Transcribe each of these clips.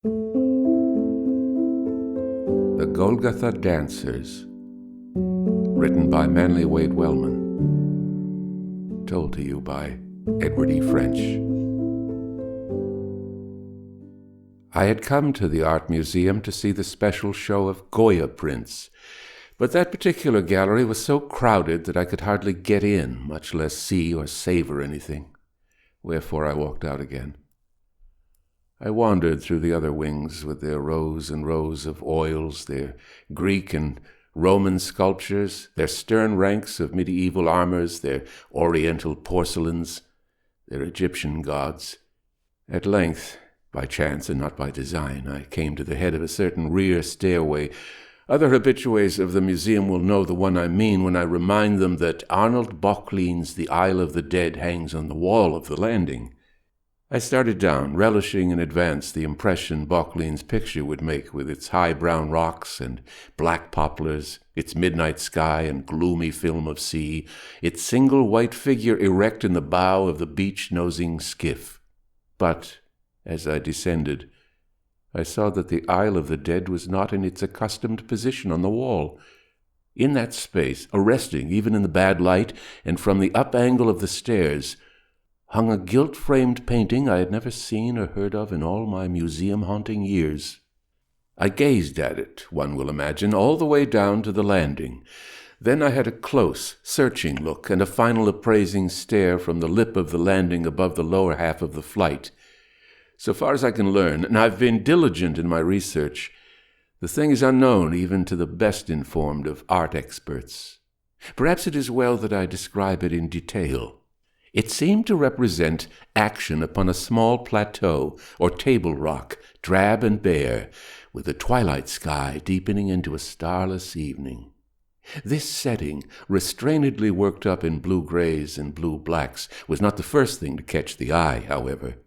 The Golgotha Dancers, written by Manly Wade Wellman, told to you by Edward E. French. I had come to the art museum to see the special show of Goya prints, but that particular gallery was so crowded that I could hardly get in, much less see or savor anything. Wherefore I walked out again. I wandered through the other wings with their rows and rows of oils, their Greek and Roman sculptures, their stern ranks of medieval armors, their oriental porcelains, their Egyptian gods. At length, by chance and not by design, I came to the head of a certain rear stairway. Other habitués of the museum will know the one I mean when I remind them that Arnold Böcklin's The Isle of the Dead hangs on the wall of the landing. I started down, relishing in advance the impression Böcklin's picture would make with its high brown rocks and black poplars, its midnight sky and gloomy film of sea, its single white figure erect in the bow of the beach-nosing skiff. But, as I descended, I saw that the Isle of the Dead was not in its accustomed position on the wall. In that space, arresting even in the bad light, and from the up angle of the stairs, hung a gilt-framed painting I had never seen or heard of in all my museum-haunting years. I gazed at it, one will imagine, all the way down to the landing. Then I had a close, searching look and a final appraising stare from the lip of the landing above the lower half of the flight. So far as I can learn, and I've been diligent in my research, the thing is unknown even to the best informed of art experts. Perhaps it is well that I describe it in detail. It seemed to represent action upon a small plateau or table rock, drab and bare, with the twilight sky deepening into a starless evening. This setting, restrainedly worked up in blue-grays and blue-blacks, was not the first thing to catch the eye, however.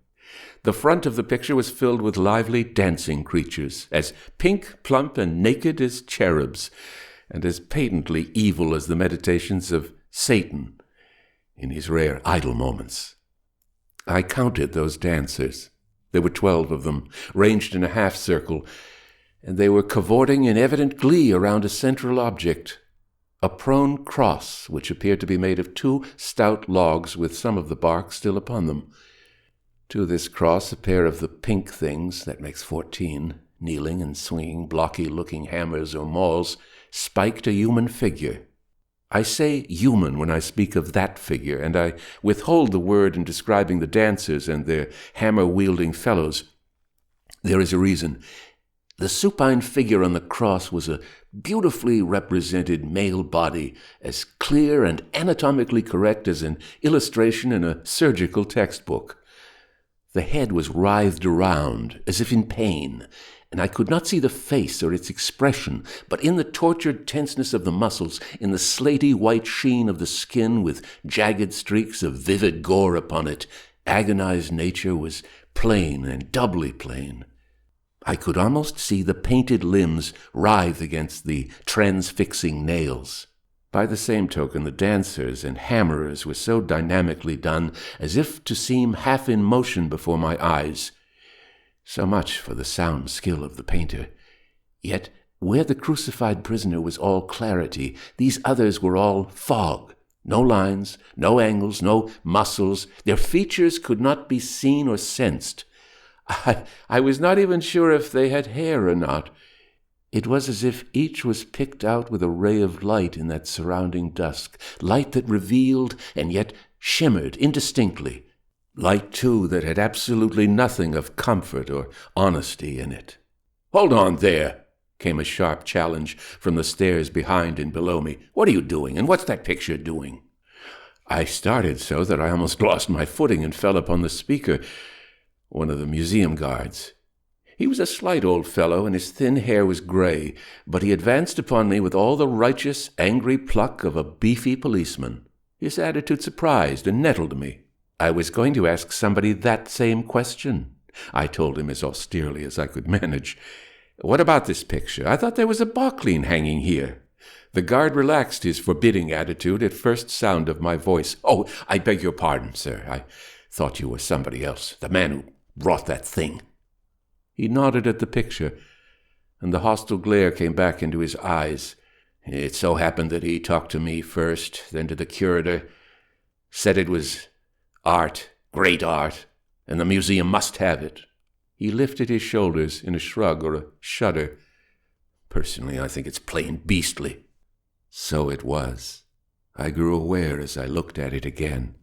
The front of the picture was filled with lively dancing creatures, as pink, plump, and naked as cherubs, and as patently evil as the meditations of Satan in his rare idle moments. I counted those dancers. There were 12 of them, ranged in a half-circle, and they were cavorting in evident glee around a central object, a prone cross which appeared to be made of 2 stout logs with some of the bark still upon them. To this cross a pair of the pink things, that makes 14, kneeling and swinging blocky-looking hammers or mauls, spiked a human figure. I say human when I speak of that figure, and I withhold the word in describing the dancers and their hammer-wielding fellows. There is a reason. The supine figure on the cross was a beautifully represented male body, as clear and anatomically correct as an illustration in a surgical textbook. The head was writhed around, as if in pain, and I could not see the face or its expression, but in the tortured tenseness of the muscles, in the slaty white sheen of the skin with jagged streaks of vivid gore upon it, agonized nature was plain and doubly plain. I could almost see the painted limbs writhe against the transfixing nails. By the same token, the dancers and hammerers were so dynamically done as if to seem half in motion before my eyes. So much for the sound skill of the painter. Yet, where the crucified prisoner was all clarity, these others were all fog. No lines, no angles, no muscles. Their features could not be seen or sensed. I was not even sure if they had hair or not. It was as if each was picked out with a ray of light in that surrounding dusk, light that revealed and yet shimmered indistinctly. Light, too, that had absolutely nothing of comfort or honesty in it. "Hold on there!" came a sharp challenge from the stairs behind and below me. "What are you doing, and what's that picture doing?" I started so that I almost lost my footing and fell upon the speaker, one of the museum guards. He was a slight old fellow, and his thin hair was gray, but he advanced upon me with all the righteous, angry pluck of a beefy policeman. His attitude surprised and nettled me. I was going to ask somebody that same question, I told him as austerely as I could manage. "What about this picture? I thought there was a Böcklin hanging here." The guard relaxed his forbidding attitude at first sound of my voice. "Oh, I beg your pardon, sir. I thought you were somebody else, the man who brought that thing." He nodded at the picture, and the hostile glare came back into his eyes. It so happened that he talked to me first, then to the curator, said it was art, great art, and the museum must have it. He lifted his shoulders in a shrug or a shudder. Personally, I think it's plain beastly. So it was. I grew aware as I looked at it again.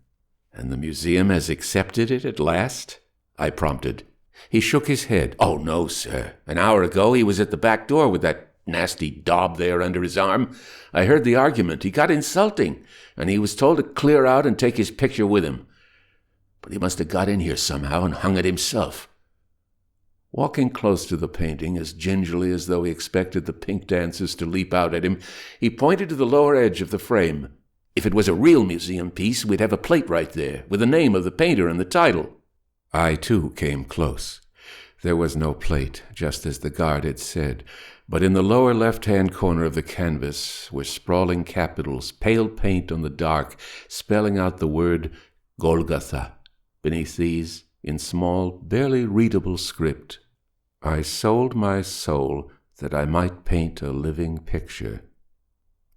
And the museum has accepted it at last? I prompted. He shook his head. Oh, no, sir. An hour ago he was at the back door with that nasty daub there under his arm. I heard the argument. He got insulting, and he was told to clear out and take his picture with him. But he must have got in here somehow and hung it himself. Walking close to the painting, as gingerly as though he expected the pink dancers to leap out at him, he pointed to the lower edge of the frame. If it was a real museum piece, we'd have a plate right there, with the name of the painter and the title. I, too, came close. There was no plate, just as the guard had said, but in the lower left-hand corner of the canvas were sprawling capitals, pale paint on the dark, spelling out the word Golgotha. Beneath these, in small, barely readable script, I sold my soul that I might paint a living picture.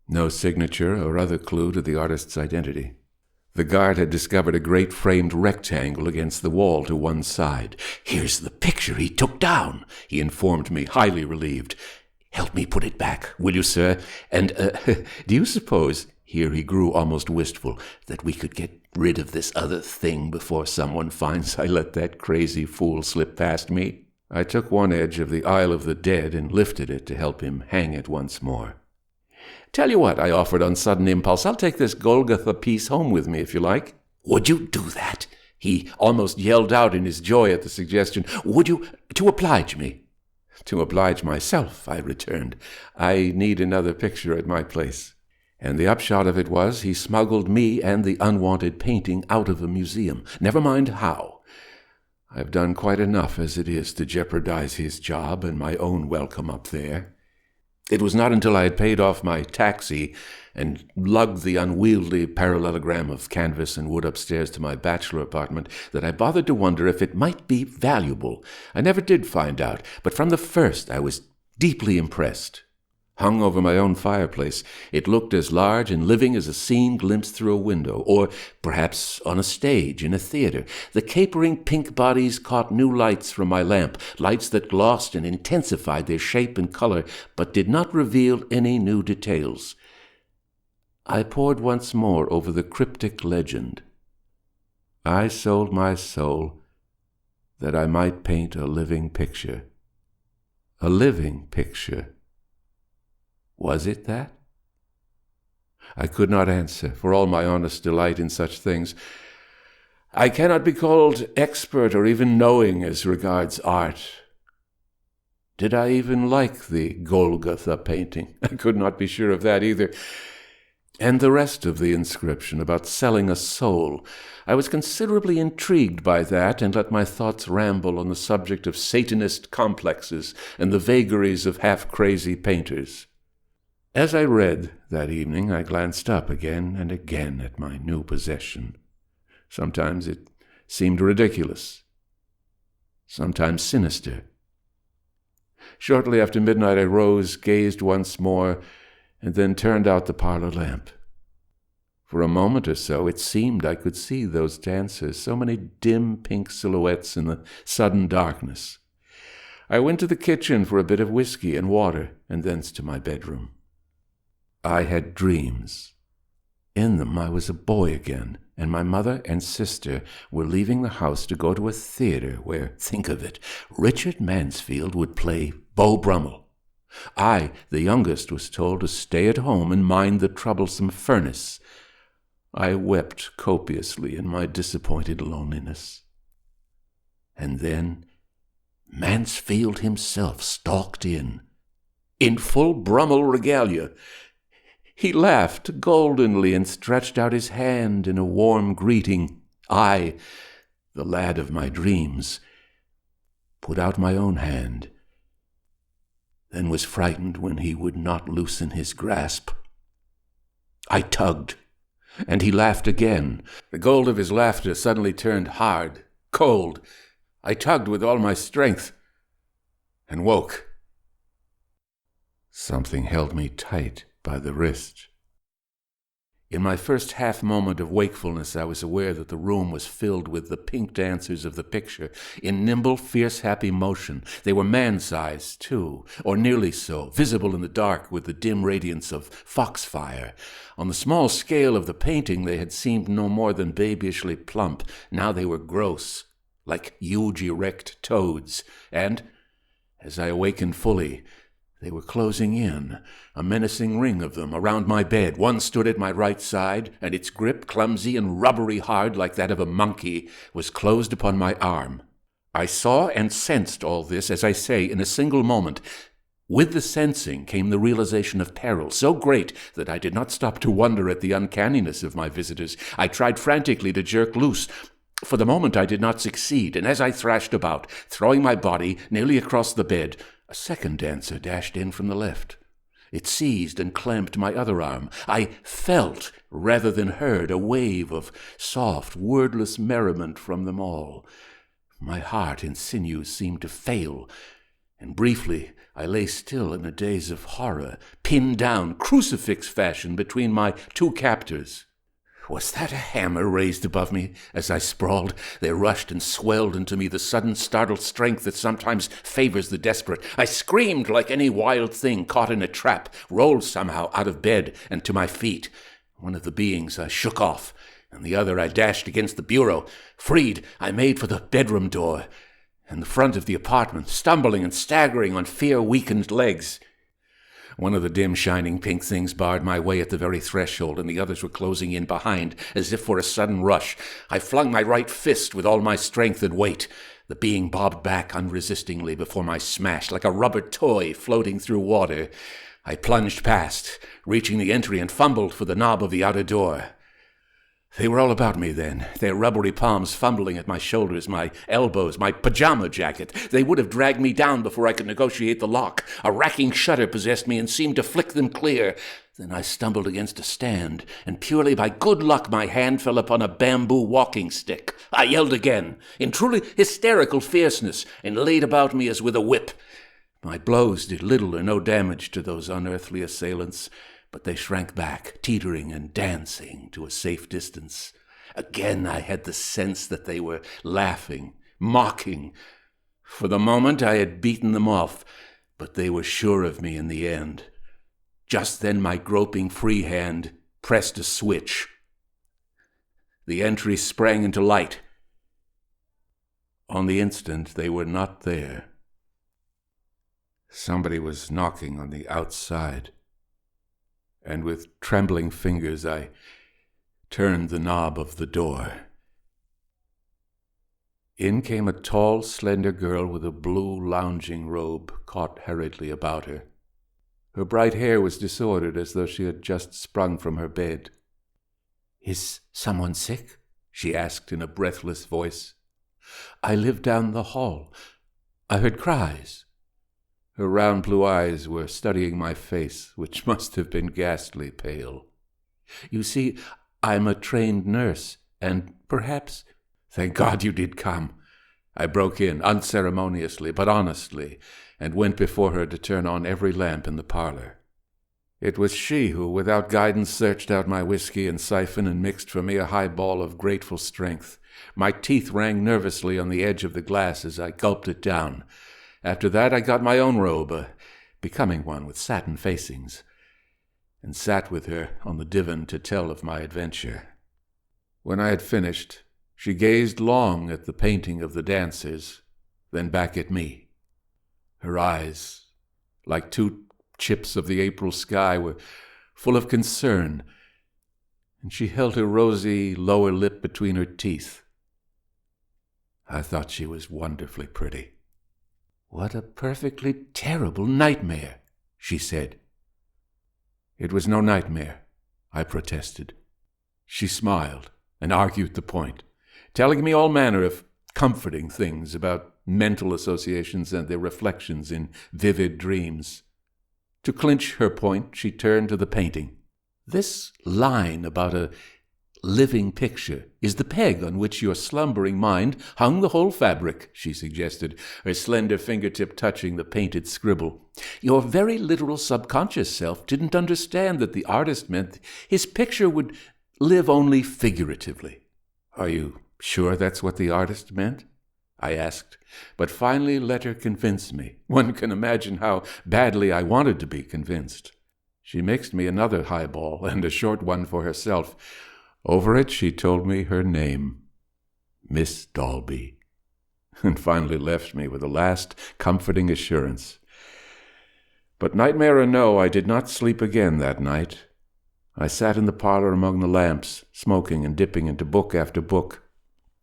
No signature or other clue to the artist's identity. The guard had discovered a great framed rectangle against the wall to one side. Here's the picture he took down, he informed me, highly relieved. Help me put it back, will you, sir? And, do you suppose, here he grew almost wistful, that we could get rid of this other thing before someone finds I let that crazy fool slip past me? I took one edge of the Isle of the Dead and lifted it to help him hang it once more. Tell you what, I offered on sudden impulse, I'll take this Golgotha piece home with me, if you like. Would you do that? He almost yelled out in his joy at the suggestion. Would you, to oblige me? To oblige myself, I returned. I need another picture at my place. And the upshot of it was he smuggled me and the unwanted painting out of a museum. Never mind how. I've done quite enough as it is to jeopardize his job and my own welcome up there. It was not until I had paid off my taxi and lugged the unwieldy parallelogram of canvas and wood upstairs to my bachelor apartment that I bothered to wonder if it might be valuable. I never did find out, but from the first I was deeply impressed. Hung over my own fireplace, it looked as large and living as a scene glimpsed through a window, or perhaps on a stage in a theater. The capering pink bodies caught new lights from my lamp, lights that glossed and intensified their shape and color, but did not reveal any new details. I pored once more over the cryptic legend. I sold my soul that I might paint a living picture. A living picture. Was it that? I could not answer, for all my honest delight in such things. I cannot be called expert or even knowing as regards art. Did I even like the Golgotha painting? I could not be sure of that either. And the rest of the inscription about selling a soul. I was considerably intrigued by that and let my thoughts ramble on the subject of Satanist complexes and the vagaries of half-crazy painters. As I read that evening, I glanced up again and again at my new possession. Sometimes it seemed ridiculous, sometimes sinister. Shortly after midnight I rose, gazed once more, and then turned out the parlor lamp. For a moment or so it seemed I could see those dancers, so many dim pink silhouettes in the sudden darkness. I went to the kitchen for a bit of whiskey and water, and thence to my bedroom. I had dreams. In them I was a boy again, and my mother and sister were leaving the house to go to a theater where, think of it, Richard Mansfield would play Beau Brummel. I, the youngest, was told to stay at home and mind the troublesome furnace. I wept copiously in my disappointed loneliness. And then Mansfield himself stalked in full Brummel regalia. He laughed goldenly and stretched out his hand in a warm greeting. I, the lad of my dreams, put out my own hand, then was frightened when he would not loosen his grasp. I tugged, and he laughed again. The gold of his laughter suddenly turned hard, cold. I tugged with all my strength. and woke. Something held me tight by the wrist. In my first half moment of wakefulness, I was aware that the room was filled with the pink dancers of the picture, in nimble, fierce, happy motion. They were man-sized, too, or nearly so, visible in the dark with the dim radiance of foxfire. On the small scale of the painting, they had seemed no more than babishly plump. Now they were gross, like huge erect toads, and, as I awakened fully, they were closing in, a menacing ring of them, around my bed. One stood at my right side, and its grip, clumsy and rubbery hard like that of a monkey, was closed upon my arm. I saw and sensed all this, as I say, in a single moment. With the sensing came the realization of peril, so great that I did not stop to wonder at the uncanniness of my visitors. I tried frantically to jerk loose. For the moment I did not succeed, and as I thrashed about, throwing my body nearly across the bed, a second dancer dashed in from the left. It seized and clamped my other arm. I felt, rather than heard, a wave of soft, wordless merriment from them all. My heart and sinews seemed to fail, and briefly I lay still in a daze of horror, pinned down, crucifix fashion, between my two captors. Was that a hammer raised above me as I sprawled? There rushed and swelled into me the sudden startled strength that sometimes favors the desperate. I screamed like any wild thing caught in a trap, rolled somehow out of bed and to my feet. One of the beings I shook off, and the other I dashed against the bureau. Freed, I made for the bedroom door and the front of the apartment, stumbling and staggering on fear-weakened legs. One of the dim, shining pink things barred my way at the very threshold, and the others were closing in behind, as if for a sudden rush. I flung my right fist with all my strength and weight. The being bobbed back unresistingly before my smash, like a rubber toy floating through water. I plunged past, reaching the entry, and fumbled for the knob of the outer door. They were all about me then, their rubbery palms fumbling at my shoulders, my elbows, my pajama jacket. They would have dragged me down before I could negotiate the lock. A racking shudder possessed me and seemed to flick them clear. Then I stumbled against a stand, and purely by good luck my hand fell upon a bamboo walking stick. I yelled again, in truly hysterical fierceness, and laid about me as with a whip. My blows did little or no damage to those unearthly assailants, but they shrank back, teetering and dancing to a safe distance. Again I had the sense that they were laughing, mocking. For the moment I had beaten them off, but they were sure of me in the end. Just then my groping free hand pressed a switch. The entry sprang into light. On the instant they were not there. Somebody was knocking on the outside, and with trembling fingers I turned the knob of the door. In came a tall, slender girl with a blue lounging robe caught hurriedly about her. Her bright hair was disordered as though she had just sprung from her bed. "Is someone sick?" she asked in a breathless voice. "I live down the hall. I heard cries." Her round blue eyes were studying my face, which must have been ghastly pale. "You see, I'm a trained nurse, and perhaps—" "Thank God you did come," I broke in, unceremoniously but honestly, and went before her to turn on every lamp in the parlor. It was she who, without guidance, searched out my whiskey and siphon and mixed for me a highball of grateful strength. My teeth rang nervously on the edge of the glass as I gulped it down. After that I got my own robe, a becoming one with satin facings, and sat with her on the divan to tell of my adventure. When I had finished, she gazed long at the painting of the dancers, then back at me. Her eyes, like two chips of the April sky, were full of concern, and she held her rosy lower lip between her teeth. I thought she was wonderfully pretty. "What a perfectly terrible nightmare," she said. "It was no nightmare," I protested. She smiled and argued the point, telling me all manner of comforting things about mental associations and their reflections in vivid dreams. To clinch her point, she turned to the painting. "This line about a living picture is the peg on which your slumbering mind hung the whole fabric," she suggested, her slender fingertip touching the painted scribble. "Your very literal subconscious self didn't understand that the artist meant his picture would live only figuratively." "Are you sure that's what the artist meant?" I asked, but finally let her convince me. One can imagine how badly I wanted to be convinced. She mixed me another highball and a short one for herself. Over it she told me her name, Miss Dalby, and finally left me with a last comforting assurance. But nightmare or no, I did not sleep again that night. I sat in the parlor among the lamps, smoking and dipping into book after book.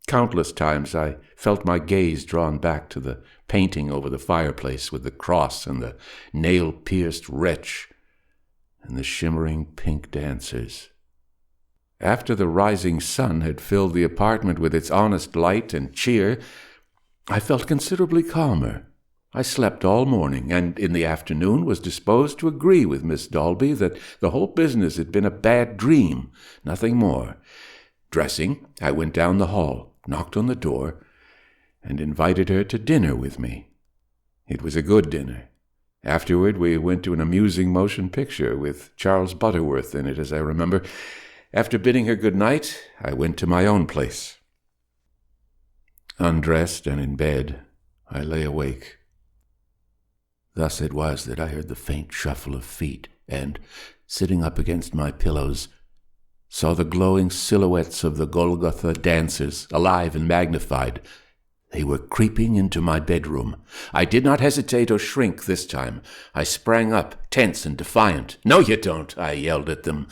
Countless times I felt my gaze drawn back to the painting over the fireplace with the cross and the nail-pierced wretch and the shimmering pink dancers. After the rising sun had filled the apartment with its honest light and cheer, I felt considerably calmer. I slept all morning, and in the afternoon was disposed to agree with Miss Dalby that the whole business had been a bad dream, nothing more. Dressing, I went down the hall, knocked on the door, and invited her to dinner with me. It was a good dinner. Afterward, we went to an amusing motion picture with Charles Butterworth in it, as I remember. After bidding her good night, I went to my own place. Undressed and in bed, I lay awake. Thus it was that I heard the faint shuffle of feet and, sitting up against my pillows, saw the glowing silhouettes of the Golgotha dancers, alive and magnified. They were creeping into my bedroom. I did not hesitate or shrink this time. I sprang up, tense and defiant. "No, you don't," I yelled at them.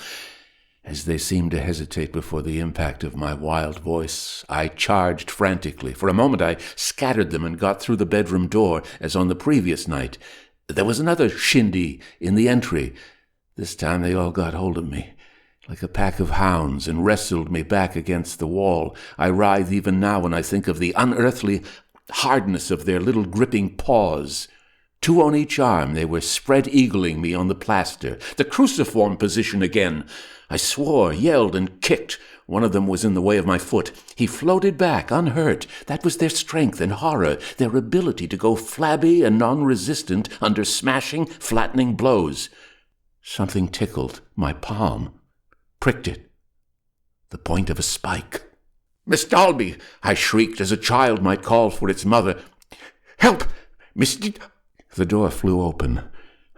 As they seemed to hesitate before the impact of my wild voice, I charged frantically. For a moment I scattered them and got through the bedroom door, as on the previous night. There was another shindy in the entry. This time they all got hold of me, like a pack of hounds, and wrestled me back against the wall. I writhe even now when I think of the unearthly hardness of their little gripping paws. Two on each arm, they were spread-eagling me on the plaster. The cruciform position again. I swore, yelled, and kicked. One of them was in the way of my foot. He floated back, unhurt. That was their strength and horror, their ability to go flabby and non-resistant under smashing, flattening blows. Something tickled my palm, pricked it. The point of a spike. "Miss Dalby!" I shrieked, as a child might call for its mother. "Help! The door flew open.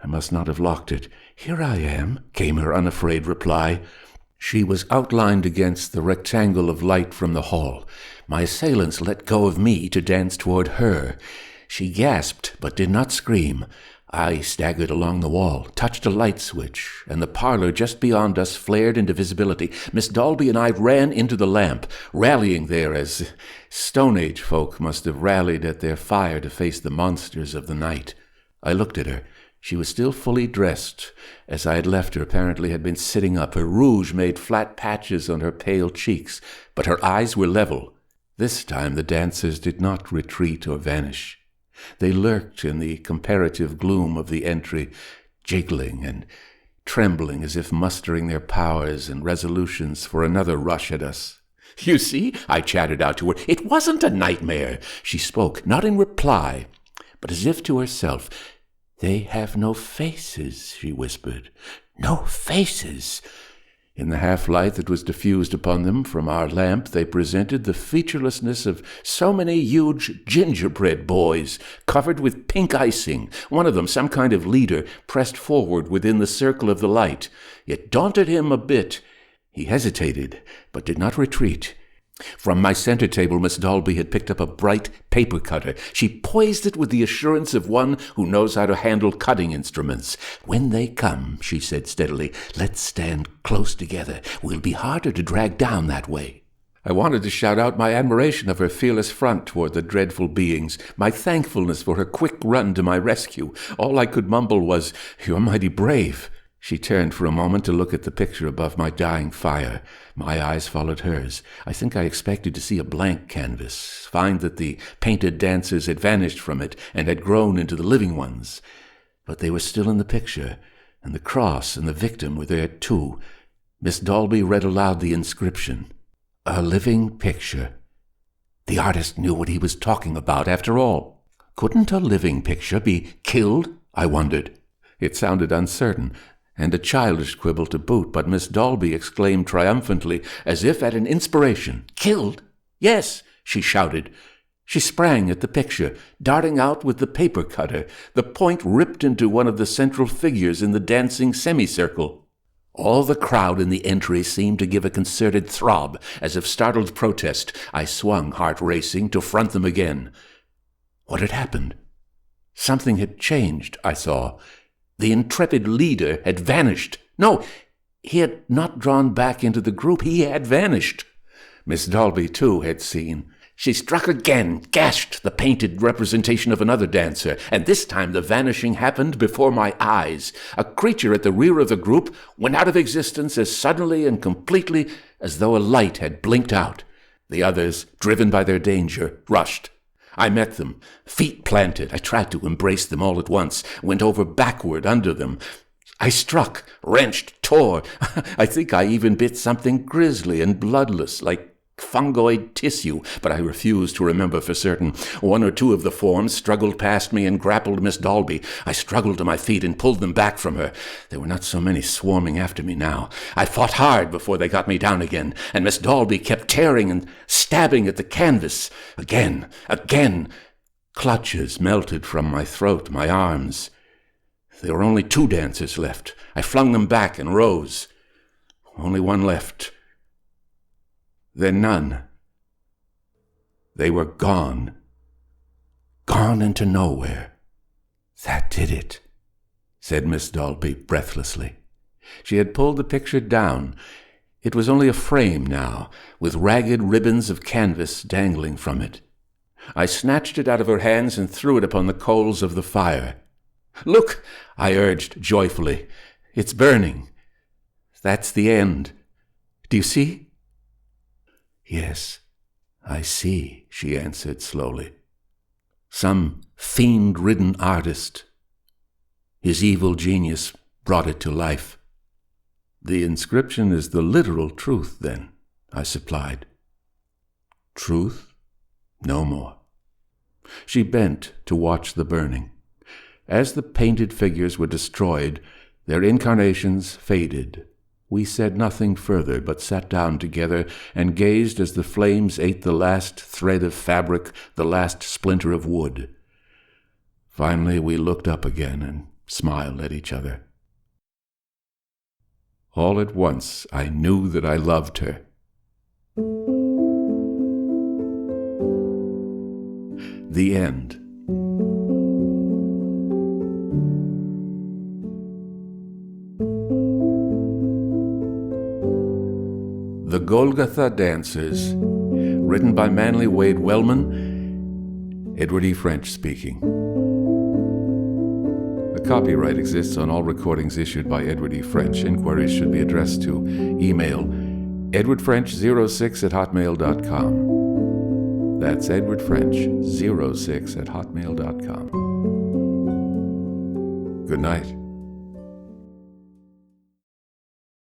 I must not have locked it. "Here I am," came her unafraid reply. She was outlined against the rectangle of light from the hall. My assailants let go of me to dance toward her. She gasped, but did not scream. I staggered along the wall, touched a light switch, and the parlor just beyond us flared into visibility. Miss Dalby and I ran into the lamp, rallying there as Stone Age folk must have rallied at their fire to face the monsters of the night. I looked at her. She was still fully dressed, as I had left her, apparently had been sitting up. Her rouge made flat patches on her pale cheeks, but her eyes were level. This time the dancers did not retreat or vanish. They lurked in the comparative gloom of the entry, jiggling and trembling as if mustering their powers and resolutions for another rush at us. "You see," I chattered out to her, "it wasn't a nightmare." She spoke, not in reply, but as if to herself. "They have no faces," she whispered. "No faces." In the half-light that was diffused upon them from our lamp, they presented the featurelessness of so many huge gingerbread boys, covered with pink icing. One of them, some kind of leader, pressed forward within the circle of the light. It daunted him a bit. He hesitated, but did not retreat. From my center table, Miss Dalby had picked up a bright paper cutter. She poised it with the assurance of one who knows how to handle cutting instruments. "When they come," she said steadily, "let's stand close together. We'll be harder to drag down that way." I wanted to shout out my admiration of her fearless front toward the dreadful beings, my thankfulness for her quick run to my rescue. All I could mumble was, "You're mighty brave." She turned for a moment to look at the picture above my dying fire. My eyes followed hers. I think I expected to see a blank canvas, find that the painted dancers had vanished from it and had grown into the living ones. But they were still in the picture, and the cross and the victim were there too. Miss Dalby read aloud the inscription. A living picture. The artist knew what he was talking about, after all. Couldn't a living picture be killed? I wondered. It sounded uncertain, and a childish quibble to boot, but Miss Dalby exclaimed triumphantly, as if at an inspiration, "Killed? Yes," she shouted. She sprang at the picture, darting out with the paper cutter. The point ripped into one of the central figures in the dancing semicircle. All the crowd in the entry seemed to give a concerted throb, as if startled protest. I swung, heart racing, to front them again. What had happened? Something had changed, I saw. The intrepid leader had vanished. No, he had not drawn back into the group. He had vanished. Miss Dalby, too, had seen. She struck again, gashed the painted representation of another dancer, and this time the vanishing happened before my eyes. A creature at the rear of the group went out of existence as suddenly and completely as though a light had blinked out. The others, driven by their danger, rushed. I met them, feet planted. I tried to embrace them all at once, went over backward under them. I struck, wrenched, tore. I think I even bit something grisly and bloodless, like fungoid tissue, but I refused to remember for certain. One or two of the forms struggled past me and grappled Miss Dalby. I struggled to my feet and pulled them back from her. There were not so many swarming after me now. I fought hard before they got me down again, and Miss Dalby kept tearing and stabbing at the canvas. Again. Clutches melted from my throat, my arms. There were only 2 dancers left. I flung them back and rose. Only one left. Then none. They were gone. Gone into nowhere. That did it, said Miss Dalby breathlessly. She had pulled the picture down. It was only a frame now, with ragged ribbons of canvas dangling from it. I snatched it out of her hands and threw it upon the coals of the fire. "Look," I urged joyfully. "It's burning. That's the end. Do you see?" "Yes, I see," she answered slowly. "Some fiend-ridden artist. His evil genius brought it to life." "The inscription is the literal truth, then," I supplied. "Truth? No more." She bent to watch the burning. As the painted figures were destroyed, their incarnations faded. We said nothing further, but sat down together and gazed as the flames ate the last thread of fabric, the last splinter of wood. Finally, we looked up again and smiled at each other. All at once, I knew that I loved her. The end. The Golgotha Dancers, written by Manly Wade Wellman, Edward E. French speaking. The copyright exists on all recordings issued by Edward E. French. Inquiries should be addressed to email edwardfrench06@hotmail.com. That's edwardfrench06@hotmail.com. Good night.